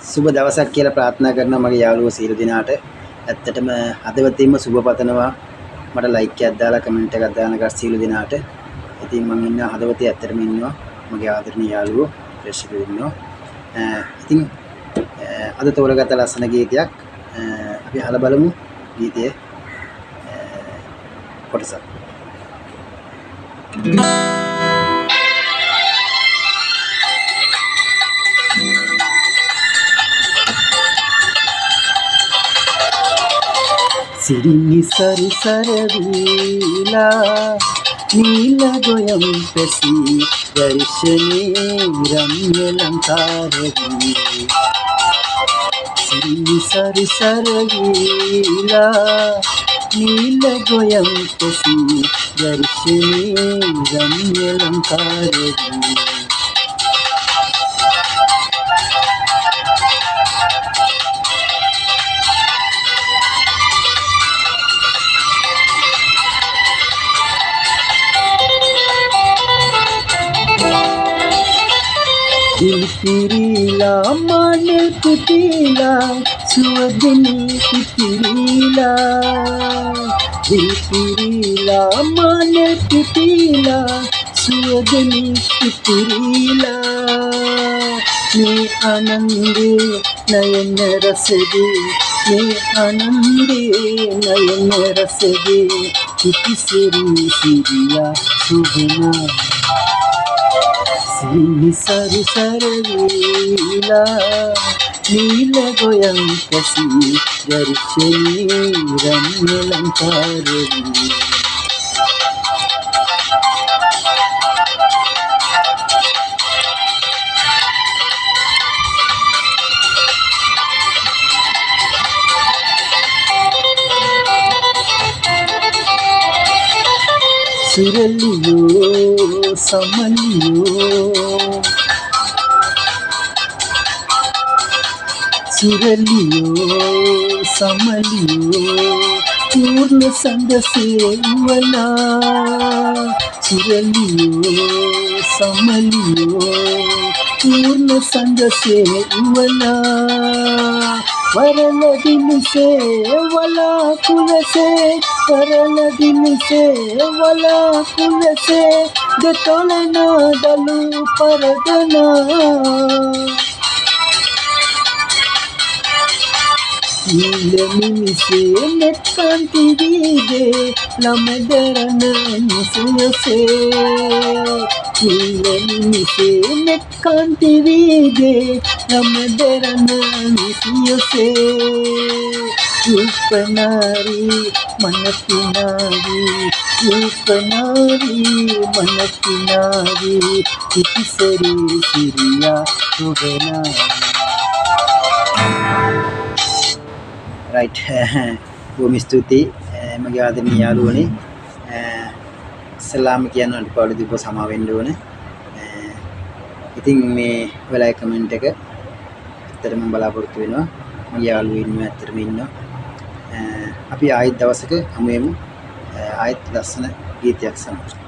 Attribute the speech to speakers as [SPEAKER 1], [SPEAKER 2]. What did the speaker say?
[SPEAKER 1] සුබ දවසක් කියලා ප්‍රාර්ථනා කරනවා මගේ යාළුවෝ සියලු දෙනාට. ඇත්තටම හදවතින්ම සුබ පතනවා. මට ලයික් එකක් දාලා කමෙන්ට් එකක් දාන ගස් සියලු දෙනාට. ඉතින් මම ඉන්නවා හදවතේ ඇත්තටම ඉන්නවා මගේ ආදරණීය යාළුවෝ ප්‍රේක්ෂකයෝ ඉන්නවා. ඉතින් අද තෝරගත්ත ලස්සන ගීතයක් අපි අහලා බලමු ගීතයේ කොටසක්. සිරිනි සරසරවිලා නීල ගොයම් පැසි දර්ශනේ රම්‍ය ලංකාරවි සිරිනි සරසරවිලා නීල ගොයම් පැසි දර්ශනේ රම්‍ය ලංකාරවි Dilpirila manil putila suwadini putila Dilpirila manil putila suwadini putila Ni anande nayana rasade Ni anande nayana rasade Kitiseri siriya subhana Sini sarusarvila Nila goyam kasi darshani ramya lankarvi Suraliyo samaliyo Suraliyo samaliyo Purna sandase wala Suraliyo samaliyo Purna sandase wala Varala din se wala kulase Varala din se wala kulase Detolana dalu paradana Nilami se netkanti vide Lamadarana nisuyase Nilami se netkanti vide Lamadarana nisuyase Rupanari manatinari Rupanari manatinari Kitisari siriya subhana Right, බොහොම ස්තුතියි මගේ ආදරණීය යාළුවනේ. සලාම් කියන අඩපාඩු දීපුව සමා වෙන්න ඕනේ. ඉතින් මේ වෙලාවේ කමෙන්ට් එක ඇත්තටම මම බලාපොරොත්තු වෙනවා. මගේ යාළුවෝ ඉන්නවා ඇත්තටම ඉන්නවා. අපි ආයෙත් දවසක හමු වෙමු. ආයෙත් ලස්සන ගීතයක් සමග.